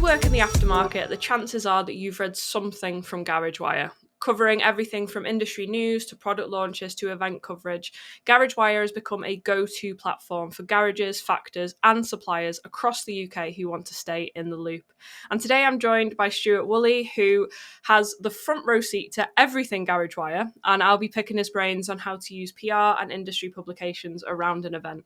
work in the aftermarket, the chances are that you've read something from GarageWire. Covering everything from industry news to product launches to event coverage, GarageWire has become a go-to platform for garages, factors, and suppliers across the UK who want to stay in the loop. And today I'm joined by Stuart Woolley, who has the front row seat to everything GarageWire, and I'll be picking his brains on how to use PR and industry publications around an event.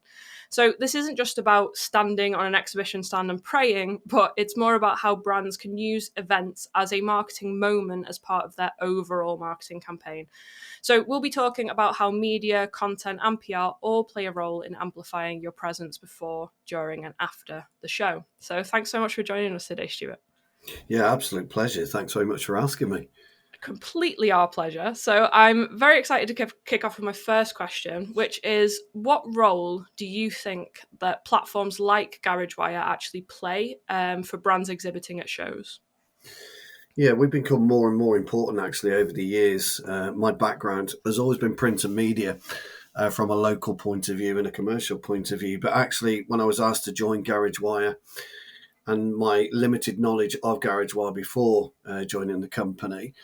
So this isn't just about standing on an exhibition stand and praying, but it's more about how brands can use events as a marketing moment as part of their overall marketing campaign. So we'll be talking about how media, content, and PR all play a role in amplifying your presence before, during, and after the show. So thanks so much for joining us today, Stuart. Yeah, absolute pleasure. Thanks very much for asking me. Completely our pleasure. So I'm very excited to kick off with my first question, which is, what role do you think that platforms like GarageWire actually play for brands exhibiting at shows? Yeah, we've become more and more important actually over the years. My background has always been print and media from a local point of view and a commercial point of view. But actually, when I was asked to join GarageWire and my limited knowledge of GarageWire before joining the company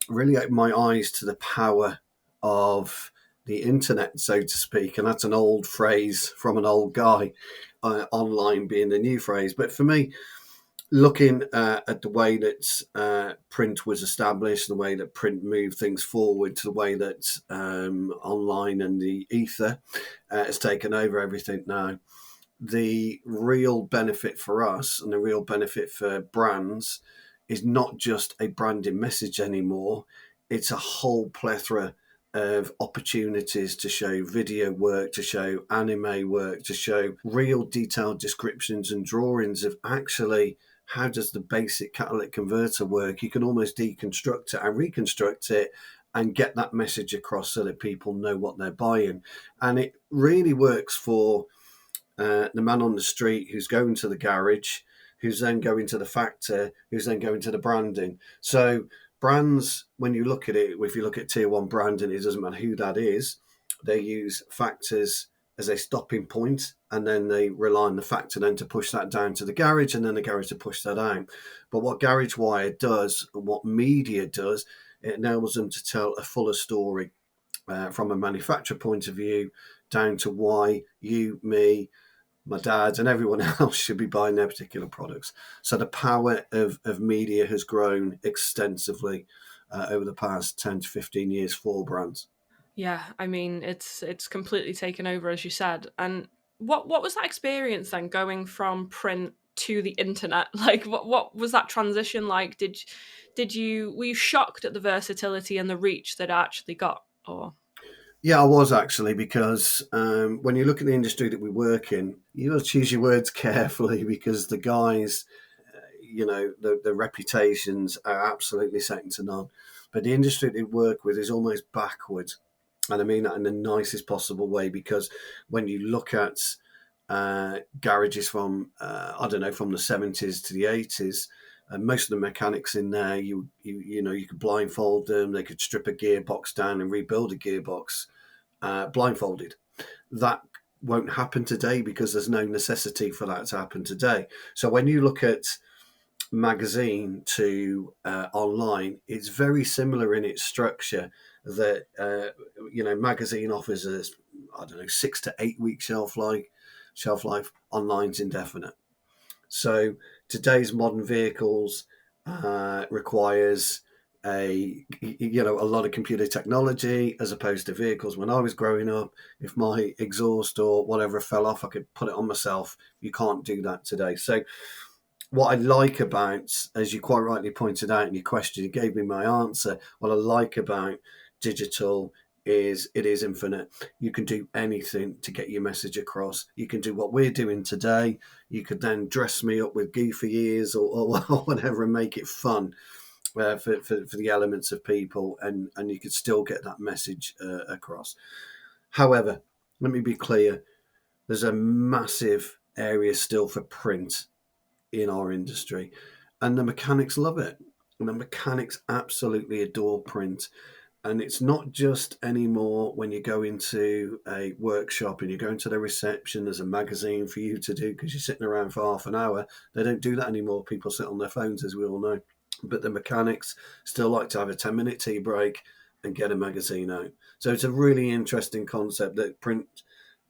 really opened my eyes to the power of the internet, so to speak. And that's an old phrase from an old guy, online being the new phrase. But for me, looking at the way that print was established, the way that print moved things forward, to the way that online and the ether has taken over everything now, the real benefit for us and the real benefit for brands is not just a branding message anymore. It's a whole plethora of opportunities to show video work, to show anime work, to show real detailed descriptions and drawings of actually how does the basic catalytic converter work. You can almost deconstruct it and reconstruct it and get that message across so that people know what they're buying. And it really works for the man on the street who's going to the garage, who's then going to the factor, who's then going to the branding. So brands, when you look at it, if you look at tier one branding, it doesn't matter who that is, they use factors as a stopping point, and then they rely on the factor then to push that down to the garage, and then the garage to push that out. But what GarageWire does, and what media does, it enables them to tell a fuller story from a manufacturer point of view, down to why you, me, my dad, and everyone else should be buying their particular products. So the power of media has grown extensively over the past 10 to 15 years for brands. Yeah, I mean, it's completely taken over, as you said. And what was that experience then, going from print to the internet? Like, what was that transition like? Did you were you shocked at the versatility and the reach that it actually got? Or Yeah, I was actually, because when you look at the industry that we work in, you got to choose your words carefully, because the guys, the reputations are absolutely second to none. But the industry they work with is almost backwards. And I mean that in the nicest possible way, because when you look at garages from, from the 70s to the 80s, and most of the mechanics in there, you could blindfold them. They could strip a gearbox down and rebuild a gearbox blindfolded. That won't happen today because there's no necessity for that to happen today. So when you look at magazine to online, it's very similar in its structure. That magazine offers us, 6 to 8 week shelf life. Online's indefinite. So today's modern vehicles requires a lot of computer technology, as opposed to vehicles when I was growing up. If my exhaust or whatever fell off, I could put it on myself. You can't do that today. So what I like about, as you quite rightly pointed out in your question, you gave me my answer. What I like about digital is it is infinite. You can do anything to get your message across. You can do what we're doing today. You could then dress me up with goofy ears or whatever and make it fun for the elements of people, and you could still get that message across. However, let me be clear, there's a massive area still for print in our industry, and the mechanics love it. And the mechanics absolutely adore print. And it's not just anymore when you go into a workshop and you go into the reception, there's a magazine for you to do because you're sitting around for half an hour. They don't do that anymore. People sit on their phones, as we all know. But the mechanics still like to have a 10-minute tea break and get a magazine out. So it's a really interesting concept that print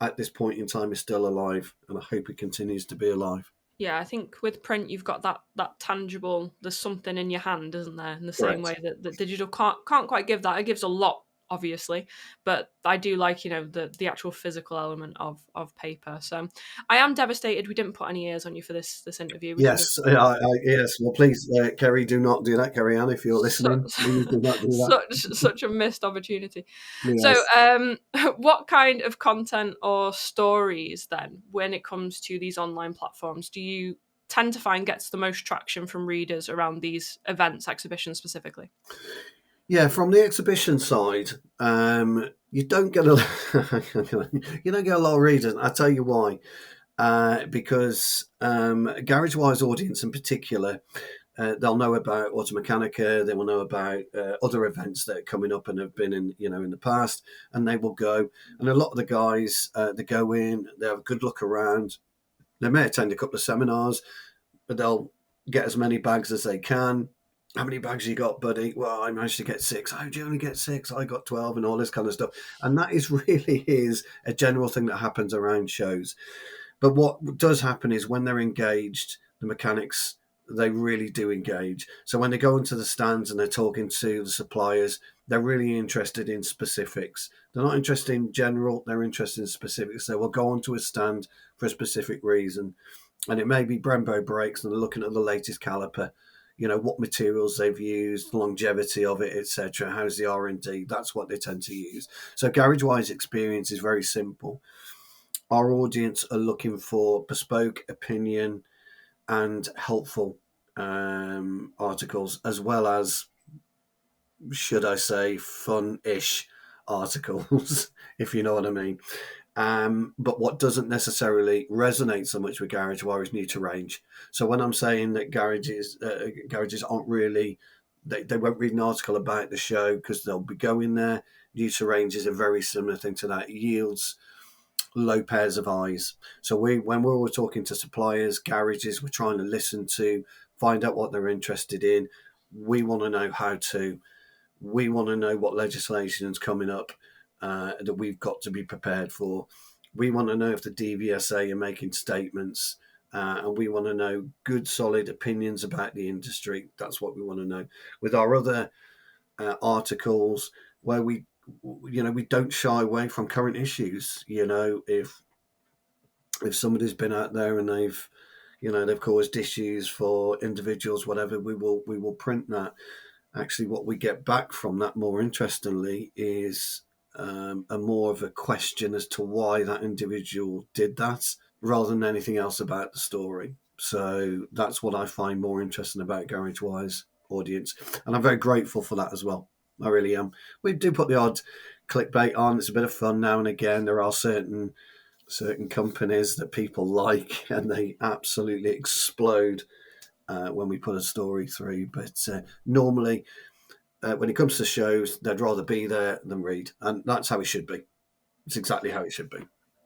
at this point in time is still alive, and I hope it continues to be alive. Yeah, I think with print you've got that tangible. There's something in your hand, isn't there? In the same Correct. way that digital can't quite give that. It gives a lot, obviously, but I do like the actual physical element of paper. So I am devastated we didn't put any ears on you for this interview. We could have Yes, yes. Well, please, Kerry, do not do that. Kerry Ann, if you're listening, such please do not do that. such a missed opportunity. So, Yes. what kind of content or stories then, when it comes to these online platforms, do you tend to find gets the most traction from readers around these events, exhibitions specifically? Yeah, from the exhibition side, you don't get a you don't get a lot of readers. I'll tell you why. Because Garage Wise audience in particular, they'll know about Automechanica, they will know about other events that are coming up and have been in the past, and they will go. And a lot of the guys, they go in, they have a good look around. They may attend a couple of seminars, but they'll get as many bags as they can. How many bags you got, buddy? Well, I managed to get 6. How did you only get 6? I got 12, and all this kind of stuff. And that is really is a general thing that happens around shows. But what does happen is when they're engaged, the mechanics, they really do engage. So when they go into the stands and they're talking to the suppliers, they're really interested in specifics. They're not interested in general, they're interested in specifics. They will go onto a stand for a specific reason. And it may be Brembo brakes and they're looking at the latest caliper, what materials they've used, longevity of it, etc. How's the R&D? That's what they tend to use. So Garage Wise experience is very simple. Our audience are looking for bespoke opinion and helpful articles, as well as, should I say, fun-ish articles, if you know what I mean. But what doesn't necessarily resonate so much with Garage Wire is new to range. So when I'm saying that garages aren't really, they won't read an article about the show because they'll be going there. New to range is a very similar thing to that. It yields low pairs of eyes. So when we're talking to suppliers, garages, we're trying to listen to, find out what they're interested in. We want to know how to. We want to know what legislation is coming up that we've got to be prepared for. We want to know if the DVSA are making statements, and we want to know good, solid opinions about the industry. That's what we want to know. With our other articles, where we don't shy away from current issues. If somebody's been out there and they've caused issues for individuals, whatever, we will print that. Actually, what we get back from that, more interestingly, is a more of a question as to why that individual did that, rather than anything else about the story. So that's what I find more interesting about Garage Wise audience, and I'm very grateful for that as well. I really am. We do put the odd clickbait on. It's a bit of fun now and again. There are certain companies that people like, and they absolutely explode when we put a story through. But normally, when it comes to shows, they'd rather be there than read, and that's how it should be. It's exactly how it should be.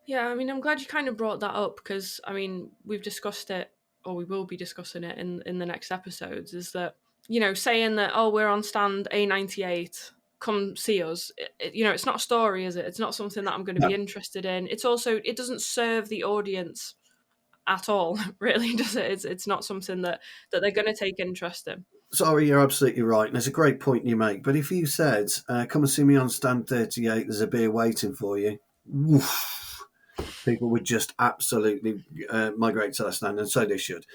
Yeah, I mean, I'm glad you kind of brought that up because I mean, we've discussed it, or we will be discussing it in the next episodes. Is that saying that we're on stand A38, come see us. It's not a story, is it? It's not something that I'm going to be No, interested in. It's also it doesn't serve the audience at all, really, does it? It's not something that they're going to take interest in. sorry, you're absolutely right, and it's a great point you make. But if you said, "Come and see me on stand 38, there's a beer waiting for you," woof, people would just absolutely migrate to that stand, and so they should.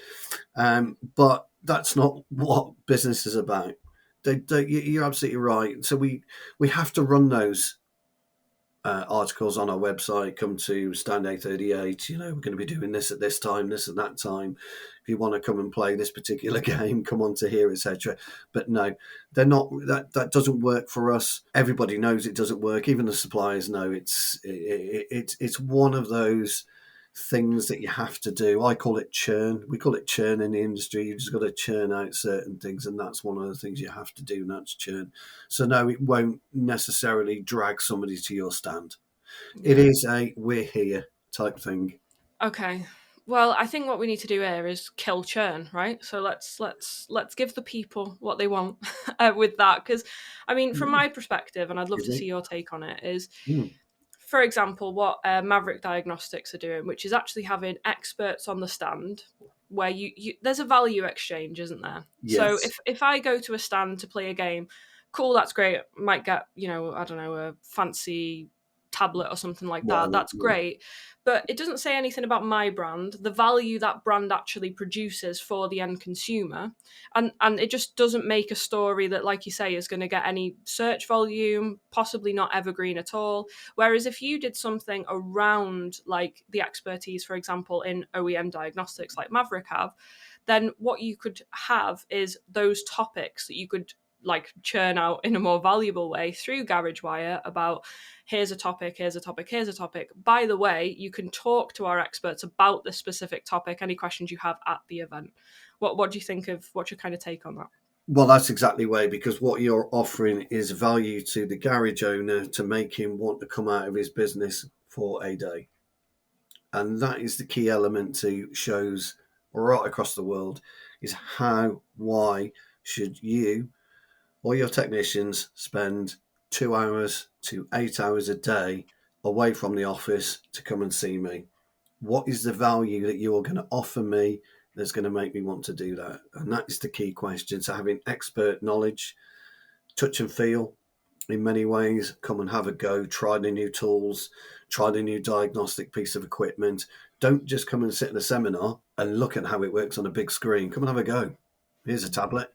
But that's not what business is about. You're absolutely right. So we have to run those articles on our website. Come to Stand A38. We're going to be doing this at this time, this at that time. If you want to come and play this particular game, come on to here, etc. But no, they're not. That doesn't work for us. Everybody knows it doesn't work. Even the suppliers know it's one of those things that you have to do. I call it churn. We call it churn in the industry. You just got to churn out certain things, and that's one of the things you have to do, and that's churn. So no, it won't necessarily drag somebody to your stand. It Yeah. is a we're here type thing. Okay. Well, I think what we need to do here is kill churn, right? So let's give the people what they want with that. Because, I mean, from Mm, my perspective, and I'd love excuse to see me. your take on it, is, Mm, for example, what Maverick Diagnostics are doing, which is actually having experts on the stand where there's a value exchange, isn't there? So yes. if I go to a stand to play a game, cool, that's great. Might get, I don't know, a fancy tablet or something like that. Well, That's great. But it doesn't say anything about my brand, the value that brand actually produces for the end consumer. And it just doesn't make a story that, like you say, is going to get any search volume, possibly not evergreen at all. Whereas if you did something around like the expertise, for example, in OEM diagnostics like Maverick have, then what you could have is those topics that you could like churn out in a more valuable way through GarageWire about here's a topic, here's a topic, here's a topic. By the way, you can talk to our experts about this specific topic, any questions you have at the event. What do you think of what's your kind of take on that? well, that's exactly way because what you're offering is value to the garage owner to make him want to come out of his business for a day. And that is the key element to shows right across the world is how, why should you or your technicians spend 2 hours to 8 hours a day away from the office to come and see me? What is the value that you're going to offer me that's going to make me want to do that? And that is the key question. So having expert knowledge, touch and feel in many ways, come and have a go, try the new tools, try the new diagnostic piece of equipment. Don't just come and sit in a seminar and look at how it works on a big screen. Come and have a go. Here's a tablet.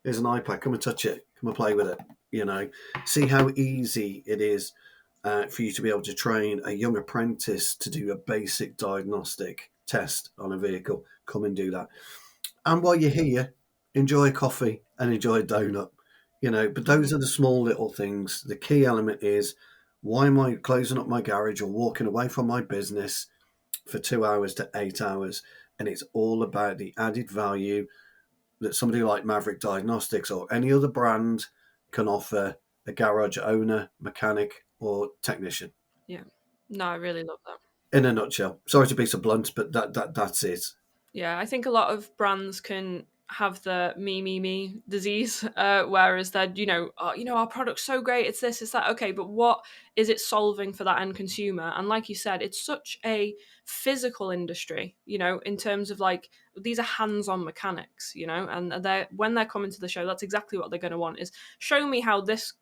Here's an iPad. Come and touch it. Come and play with it. See how easy it is for you to be able to train a young apprentice to do a basic diagnostic test on a vehicle. Come and do that. And while you're here, enjoy a coffee and enjoy a donut. But those Mhm. are the small little things. The key element is why am I closing up my garage or walking away from my business for 2 hours to 8 hours? And it's all about the added value that somebody like Maverick Diagnostics or any other brand can offer a garage owner, mechanic, or technician. Yeah. No, I really love that. In a nutshell. Sorry to be so blunt, but that's it. Yeah, I think a lot of brands can have the me disease, whereas they're oh, our product's so great, it's this, it's that. Okay, but what is it solving for that end consumer? And like you said, it's such a physical industry, in terms of like these are hands-on mechanics, and they when they're coming to the show, that's exactly what they're going to want is show me how this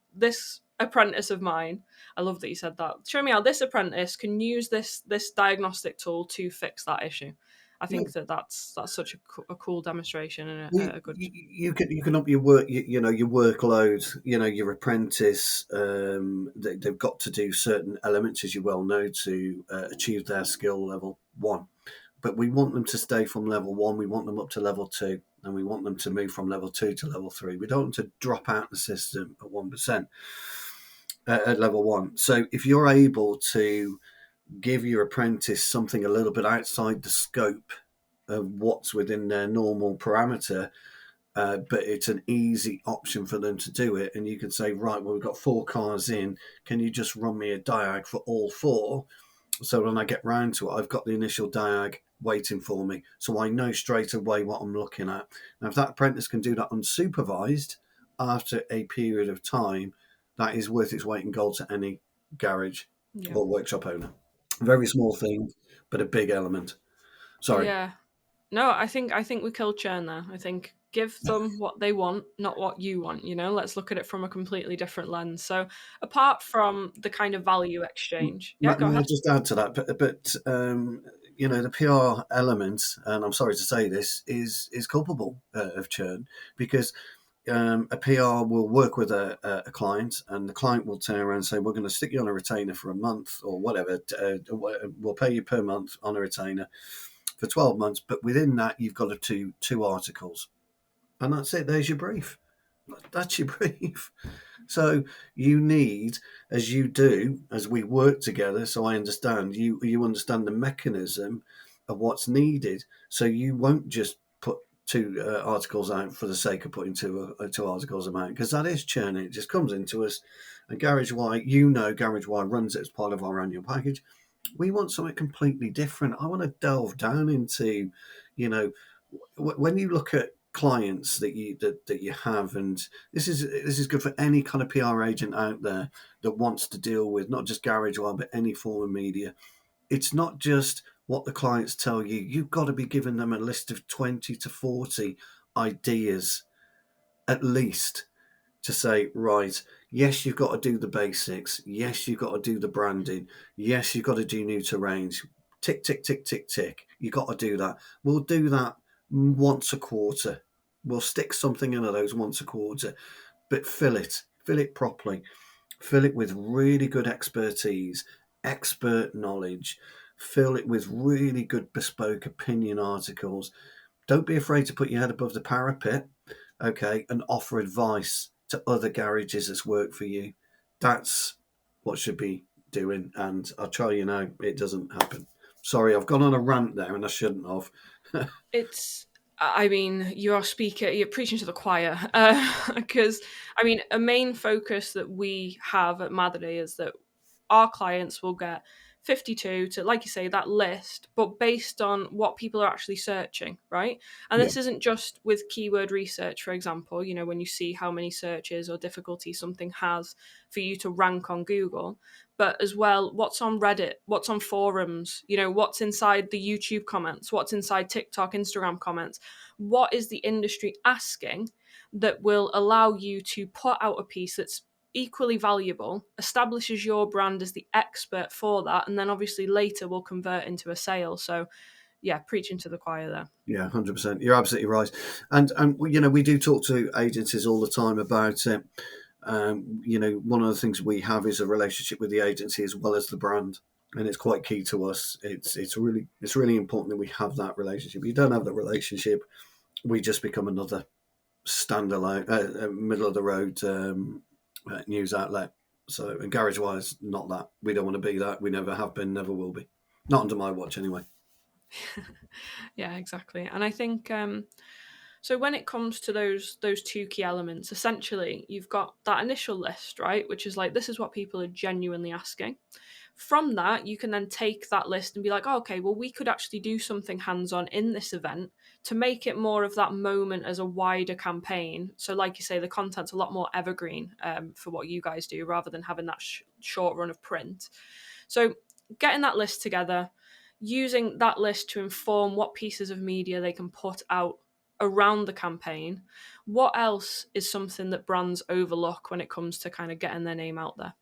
apprentice of mine, I love that you said that, show me how this apprentice can use this diagnostic tool to fix that issue. I Yeah. think that's such a cool demonstration and You, a good. you can up your work, your workload, your apprentice. They've got to do certain elements, as you well know, to achieve their skill level one. But we want them to stay from level one. We want them up to level two, and we want them to move from level two to level three. We don't want to drop out the system at 1% at level one. So if you're able to give your apprentice something a little bit outside the scope of what's within their normal parameter, but it's an easy option for them to do it. And you can say, right, well, we've got 4 cars in. Can you just run me a diag for all 4? So when I get round to it, I've got the initial diag waiting for me. So I know straight away what I'm looking at. Now, if that apprentice can do that unsupervised after a period of time, that is worth its weight in gold to any garage Yeah. or workshop owner. Very small thing, but a big element. Sorry. Yeah. No, I think we killed churn there. I think give them what they want, not what you want. Let's look at it from a completely different lens. So apart from the kind of value exchange, yeah, go May I ahead. just add to that? But the PR element, and I'm sorry to say this, is culpable of churn because a PR will work with a client, and the client will turn around and say, "We're going to stick you on a retainer for a month or whatever. We'll pay you per month on a retainer for 12 months, but within that, you've got to do 2 articles, and that's it. There's your brief." That's your brief. So you need, as you do, as we work together, so I understand, you understand the mechanism of what's needed. So you won't just put two articles out for the sake of putting two articles out, because that is churning. It just comes into us. And Garage Y, Garage Y runs it as part of our annual package. We want something completely different. I want to delve down into, you know, when you look at clients that you have, and this is good for any kind of PR agent out there that wants to deal with not just Garage One but any form of media. It's not just what the clients tell you. You've got to be giving them a list of 20 to 40 ideas at least to say, right, yes, you've got to do the basics. Yes, you've got to do the branding. Yes, you've got to do new to range. Tick, tick, tick, tick, tick. You've got to do that. We'll do that once a quarter. We'll stick something into those once a quarter, but fill it properly, fill it with really good expertise, expert knowledge, fill it with really good bespoke opinion articles. Don't be afraid to put your head above the parapet, okay, and offer advice to other garages that's worked for you. That's what should be doing. And I'll tell you now, it doesn't happen. Sorry, I've gone on a rant there and I shouldn't have. It's, I mean, you're preaching to the choir, because I mean, a main focus that we have at Mathery is that our clients will get 52 to, like you say, that list, but based on what people are actually searching, right? And Yeah, this isn't just with keyword research, for example, when you see how many searches or difficulty something has for you to rank on Google, but as well, what's on Reddit, what's on forums, what's inside the YouTube comments, what's inside TikTok, Instagram comments, what is the industry asking that will allow you to put out a piece that's equally valuable, establishes your brand as the expert for that, and then obviously later will convert into a sale. So yeah, preaching to the choir there. yeah, 100%. You're absolutely right. And we do talk to agencies all the time about it. One of the things we have is a relationship with the agency as well as the brand, and it's quite key to us. It's really important that we have that relationship. If you don't have that relationship, we just become another standalone, middle of the road news outlet. So, and Garage Wise, not that. We don't want to be that. We never have been, never will be. Not under my watch, anyway. Yeah, exactly. And I think so when it comes to those two key elements, essentially you've got that initial list, right, which is like, this is what people are genuinely asking. From that, you can then take that list and be like, oh, okay, well, we could actually do something hands-on in this event to make it more of that moment as a wider campaign. So like you say, the content's a lot more evergreen for what you guys do, rather than having that short run of print. So getting that list together, using that list to inform what pieces of media they can put out around the campaign. What else is something that brands overlook when it comes to kind of getting their name out there?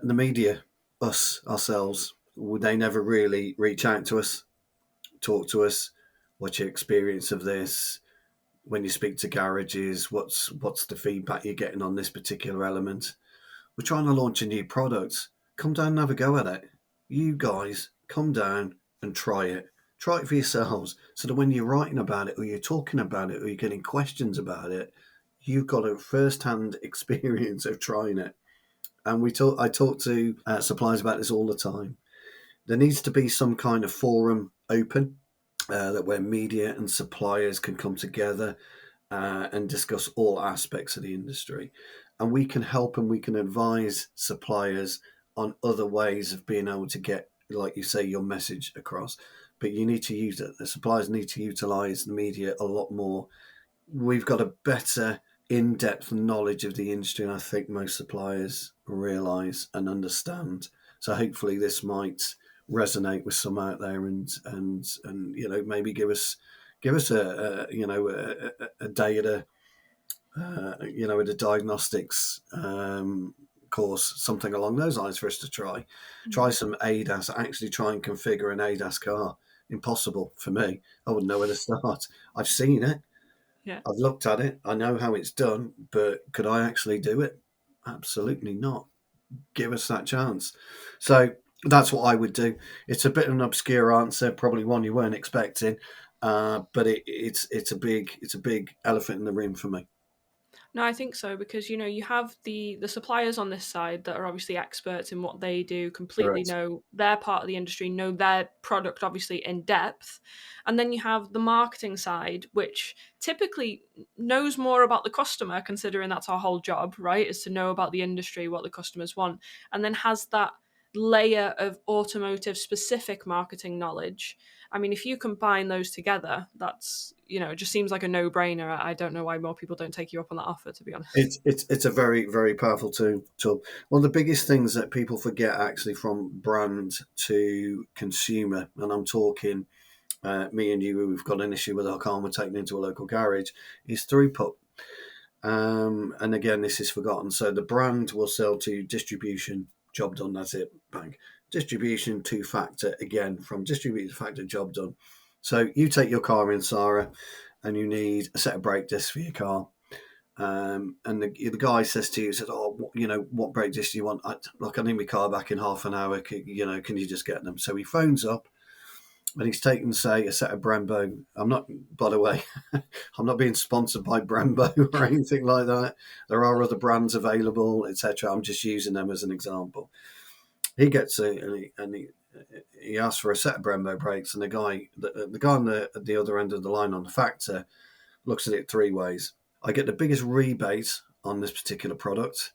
The media, us, ourselves, they never really reach out to us, talk to us. What's your experience of this? When you speak to garages, what's the feedback you're getting on this particular element? We're trying to launch a new product. Come down and have a go at it. You guys, come down and try it. Try it for yourselves, so that when you're writing about it or you're talking about it or you're getting questions about it, you've got a first-hand experience of trying it. And I talk to suppliers about this all the time. There needs to be some kind of forum open that where media and suppliers can come together and discuss all aspects of the industry. And we can help and we can advise suppliers on other ways of being able to get, like you say, your message across. But you need to use it. The suppliers need to utilize the media a lot more. We've got a better in-depth knowledge of the industry, and I think most suppliers realize and understand. So hopefully this might resonate with some out there, and maybe give us a day at at a diagnostics course, something along those lines for us to try some ADAS. Actually try and configure an ADAS car. Impossible for me. I wouldn't know where to start. I've seen it, Yeah. I've looked at it, I know how it's done, but could I actually do it? Absolutely not. Give us that chance. So that's what I would do. It's a bit of an obscure answer, probably one you weren't expecting, but it's a big elephant in the room for me. No, I think so because you have the suppliers on this side that are obviously experts in what they do, completely Correct. know their part of the industry, know their product obviously in depth. And then you have the marketing side, which typically knows more about the customer, considering that's our whole job, right? Is to know about the industry, what the customers want, and then has that layer of automotive specific marketing knowledge. I mean, if you combine those together, it just seems like a no brainer. I don't know why more people don't take you up on that offer, to be honest. It's a very, very powerful tool. One of the biggest things that people forget actually from brand to consumer, and I'm talking me and you, we've got an issue with our car and we're taking it into a local garage, is throughput. And again, this is forgotten. So the brand will sell to distribution, job done, that's it, bang. Distribution to factor, again, from distributor to factor, job done. So you take your car in, Sarah, and you need a set of brake discs for your car. And the guy says to you, says, "Oh, what brake discs do you want? I need my car back in half an hour. Can you just get them?" So he phones up, and he's taken, say, a set of Brembo. I'm not, by the way, I'm not being sponsored by Brembo or anything like that. There are other brands available, etc. I'm just using them as an example. He gets it, and he asks for a set of Brembo brakes, and the guy on the other end of the line on the factor looks at it three ways. I get the biggest rebate on this particular product.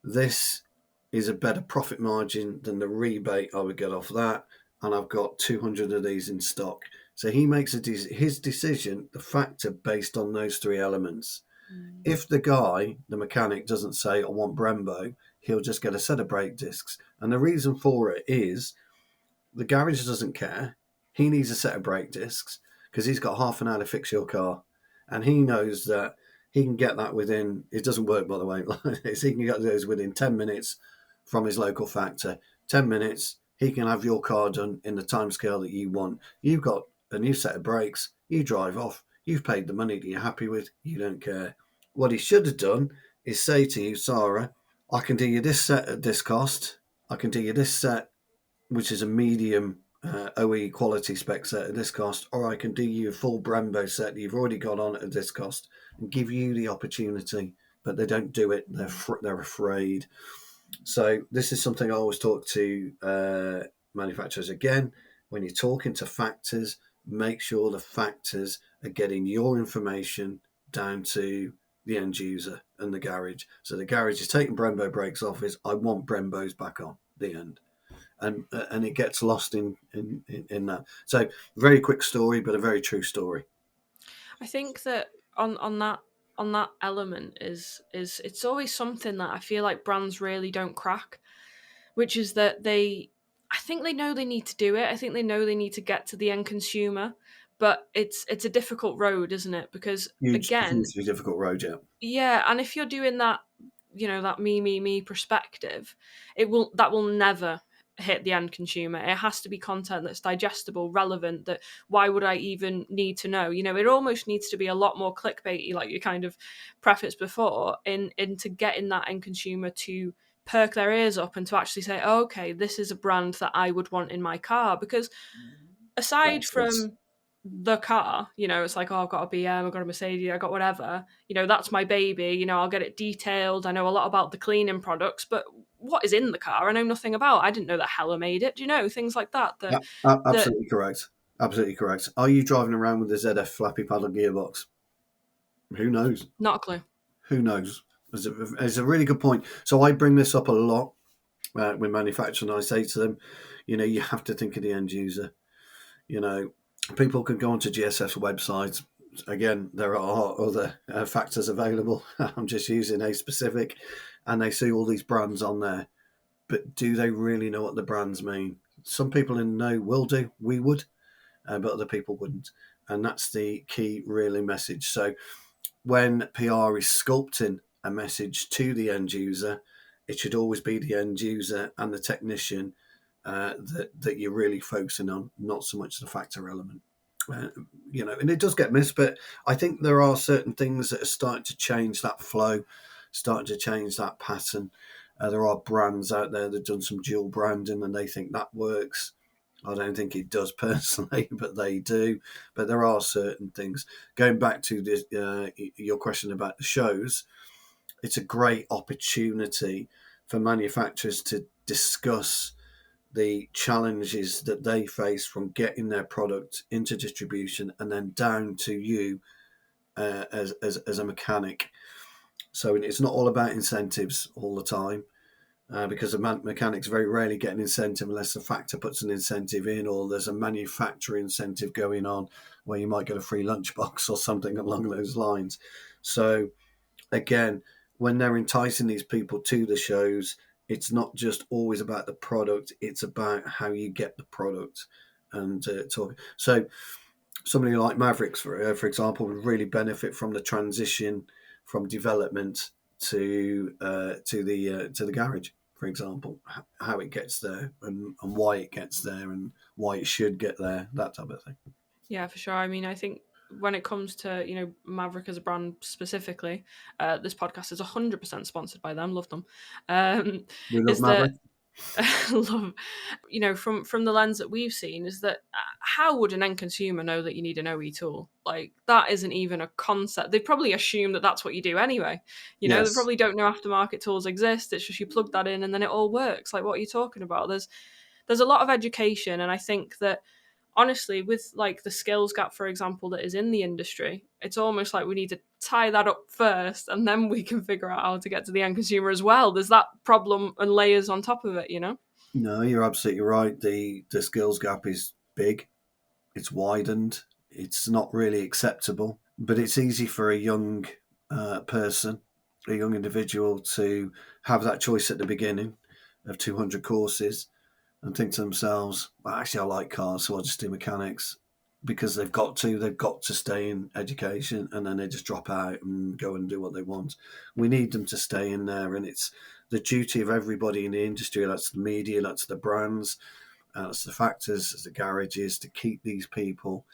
This is a better profit margin than the rebate I would get off that, and I've got 200 of these in stock. So he makes his decision, the factor, based on those three elements. Mm. If the mechanic, doesn't say, "I want Brembo," he'll just get a set of brake discs. And the reason for it is the garage doesn't care. He needs a set of brake discs because he's got half an hour to fix your car. And he knows that he can get that within, it doesn't work, by the way, he can get those within 10 minutes from his local factor. 10 minutes, he can have your car done in the timescale that you want. You've got a new set of brakes, you drive off, you've paid the money that you're happy with, you don't care. What he should have done is say to you, "Sarah, I can do you this set at this cost. I can do you this set, which is a medium OE quality spec set at this cost, or I can do you a full Brembo set that you've already got on at this cost and give you the opportunity." But they don't do it. They're afraid. So this is something I always talk to manufacturers again. When you're talking to factors, make sure the factors are getting your information down to the end user and the garage. So the garage is taking Brembo brakes off is, "I want Brembos back on," the end. And it gets lost in that. So very quick story, but a very true story. I think that on that element is it's always something that I feel like brands really don't crack, which is that I think they know they need to do it. I think they know they need to get to the end consumer, but it's a difficult road, isn't it? Because again, Hugely difficult road, yeah. yeah, and if you're doing that, that me perspective, that will never hit the end consumer. It has to be content that's digestible, relevant, that why would I even need to know? It almost needs to be a lot more clickbaity, like you kind of prefaced before, into getting that end consumer to perk their ears up and to actually say, oh, okay, this is a brand that I would want in my car. Because aside That's it. from the car, it's like, oh, I've got a BM, I've got a Mercedes, I've got whatever, that's my baby, I'll get it detailed, I know a lot about the cleaning products, but what is in the car, I know nothing about. I didn't know that Hella made it, things like that, that Absolutely correct. Absolutely correct. Are you driving around with a ZF flappy paddle gearbox? Who knows? not a clue. Who knows? It's a really good point. So I bring this up a lot with manufacturers, and I say to them, you have to think of the end user. You know, People can go onto GSF's website. Again, there are other factors available. I'm just using a specific, and they see all these brands on there. But do they really know what the brands mean? Some people in the know will do. We would, but other people wouldn't. And that's the key, really, message. So when PR is sculpting a message to the end user, it should always be the end user and the technician that you're really focusing on, not so much the factor element. And it does get missed, but I think there are certain things that are starting to change that flow, starting to change that pattern. There are brands out there that have done some dual branding and they think that works. I don't think it does personally, but they do. But there are certain things. Going back to this, your question about the shows, it's a great opportunity for manufacturers to discuss the challenges that they face from getting their product into distribution and then down to you as a mechanic. So it's not all about incentives all the time. Because the mechanics very rarely get an incentive unless the factor puts an incentive in, or there's a manufacturer incentive going on where you might get a free lunchbox or something along those lines. So again, when they're enticing these people to the shows, it's not just always about the product, it's about how you get the product and talk. So somebody like Mavericks, for example, would really benefit from the transition from development to the garage, for example, how it gets there and why it gets there and why it should get there, that type of thing. Yeah, for sure. I mean, I think when it comes to, Maverick as a brand specifically, this podcast is 100% sponsored by them. Love them. We love Is that Maverick. love, from the lens that we've seen, is that how would an end consumer know that you need an OE tool? Like, that isn't even a concept. They probably assume that that's what you do anyway. They Yes. probably don't know aftermarket tools exist. It's just you plug that in and then it all works. Like, what are you talking about? There's a lot of education, and I think that honestly, with like the skills gap, for example, that is in the industry, it's almost like we need to tie that up first and then we can figure out how to get to the end consumer as well. There's that problem and layers on top of it. No, you're absolutely right. The skills gap is big. It's widened. It's not really acceptable, but it's easy for a young person, a young individual, to have that choice at the beginning of 200 courses and think to themselves, well, actually, I like cars, so I'll just do mechanics, because they've got to stay in education, and then they just drop out and go and do what they want. We need them to stay in there, and it's the duty of everybody in the industry. That's the media, that's the brands, that's the factors, that's the garages, to keep these people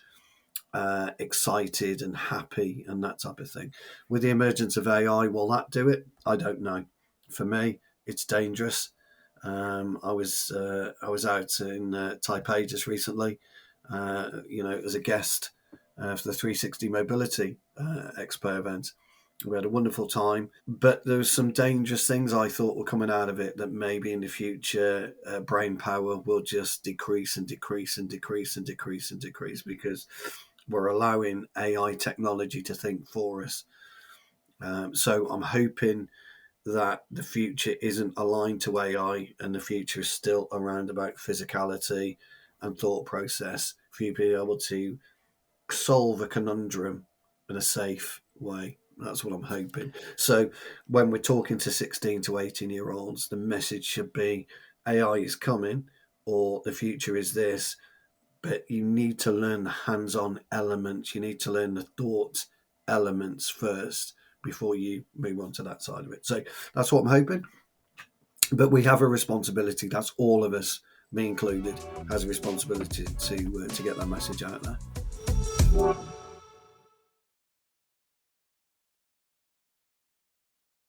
excited and happy and that type of thing. With the emergence of AI, will that do it? I don't know. For me, it's dangerous. I was out in Taipei just recently, as a guest for the 360 Mobility Expo event. We had a wonderful time, but there was some dangerous things I thought were coming out of it, that maybe in the future brain power will just decrease and decrease and decrease and decrease and decrease, because we're allowing AI technology to think for us. So I'm hoping that the future isn't aligned to AI, and the future is still around about physicality and thought process, for you to be able to solve a conundrum in a safe way. That's what I'm hoping. So when we're talking to 16 to 18-year-olds, the message should be AI is coming, or the future is this, but you need to learn the hands-on elements. You need to learn the thought elements first before you move on to that side of it. So that's what I'm hoping. But we have a responsibility. That's all of us, me included, has a responsibility to get that message out there.